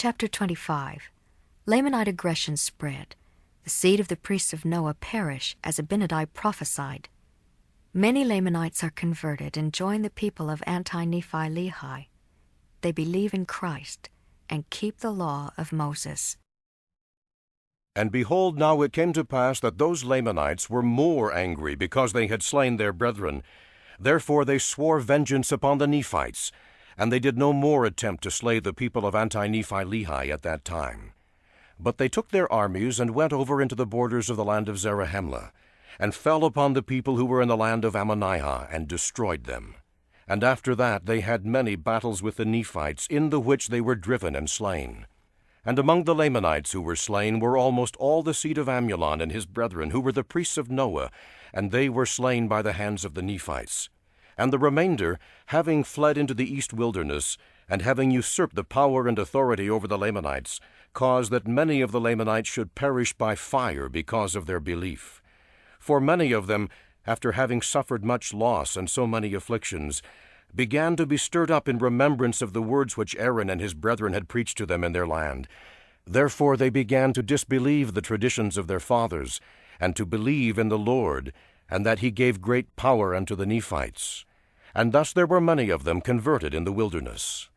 Chapter 25. Lamanite aggression spread. The seed of the priests of Noah perish, as Abinadi prophesied. Many Lamanites are converted and join the people of anti-Nephi-Lehi. They believe in Christ and keep the law of Moses. And behold, now it came to pass that those Lamanites were more angry because they had slain their brethren. Therefore they swore vengeance upon the Nephites, and they did no more attempt to slay the people of anti-Nephi-Lehi at that time. But they took their armies and went over into the borders of the land of Zarahemla, and fell upon the people who were in the land of Ammoniah, and destroyed them. And after that they had many battles with the Nephites, in the which they were driven and slain. And among the Lamanites who were slain were almost all the seed of Amulon and his brethren, who were the priests of Noah, and they were slain by the hands of the Nephites. And the remainder, having fled into the east wilderness, and having usurped the power and authority over the Lamanites, caused that many of the Lamanites should perish by fire because of their belief. For many of them, after having suffered much loss and so many afflictions, began to be stirred up in remembrance of the words which Aaron and his brethren had preached to them in their land. Therefore they began to disbelieve the traditions of their fathers, and to believe in the Lord, and that he gave great power unto the Nephites. And thus there were many of them converted in the wilderness.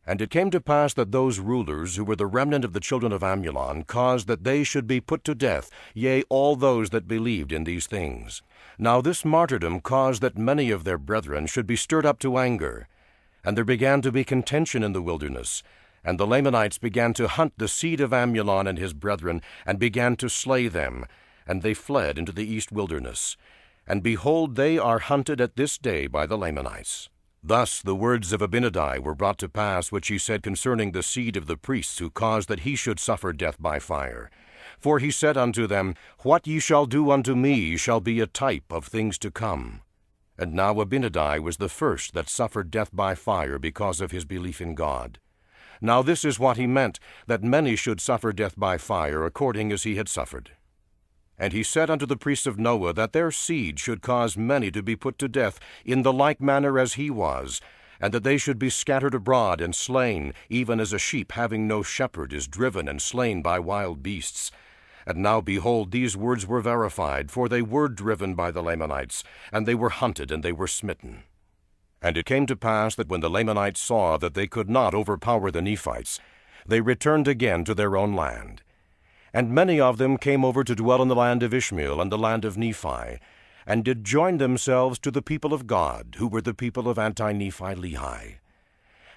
And it came to pass that those rulers, who were the remnant of the children of Amulon, caused that they should be put to death, yea, all those that believed in these things. Now this martyrdom caused that many of their brethren should be stirred up to anger. And there began to be contention in the wilderness, and the Lamanites began to hunt the seed of Amulon and his brethren, and began to slay them, and they fled into the east wilderness. And behold, they are hunted at this day by the Lamanites. Thus the words of Abinadi were brought to pass, which he said concerning the seed of the priests, who caused that he should suffer death by fire. For he said unto them, What ye shall do unto me shall be a type of things to come. And now Abinadi was the first that suffered death by fire because of his belief in God. Now this is what he meant, that many should suffer death by fire, according as he had suffered. And he said unto the priests of Noah that their seed should cause many to be put to death in the like manner as he was, and that they should be scattered abroad and slain, even as a sheep having no shepherd is driven and slain by wild beasts. And now behold, these words were verified, for they were driven by the Lamanites, and they were hunted, and they were smitten. And it came to pass that when the Lamanites saw that they could not overpower the Nephites, they returned again to their own land. And many of them came over to dwell in the land of Ishmael and the land of Nephi, and did join themselves to the people of God, who were the people of anti-Nephi-Lehi.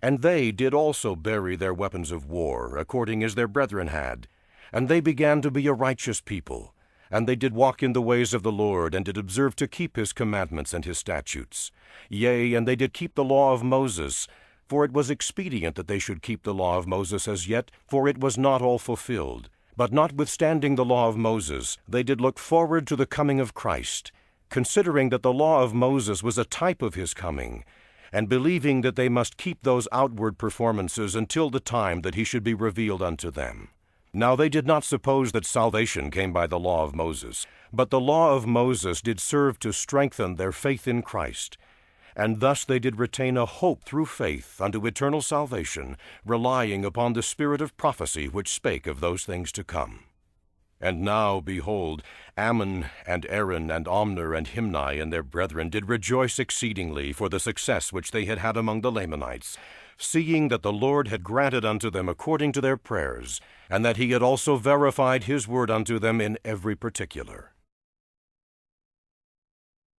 And they did also bury their weapons of war, according as their brethren had. And they began to be a righteous people, and they did walk in the ways of the Lord, and did observe to keep his commandments and his statutes. Yea, and they did keep the law of Moses, for it was expedient that they should keep the law of Moses as yet, for it was not all fulfilled. But notwithstanding the law of Moses, they did look forward to the coming of Christ, considering that the law of Moses was a type of his coming, and believing that they must keep those outward performances until the time that he should be revealed unto them. Now they did not suppose that salvation came by the law of Moses, but the law of Moses did serve to strengthen their faith in Christ. And thus they did retain a hope through faith unto eternal salvation, relying upon the spirit of prophecy which spake of those things to come. And now, behold, Ammon and Aaron and Omner and Himni and their brethren did rejoice exceedingly for the success which they had had among the Lamanites, seeing that the Lord had granted unto them according to their prayers, and that he had also verified his word unto them in every particular.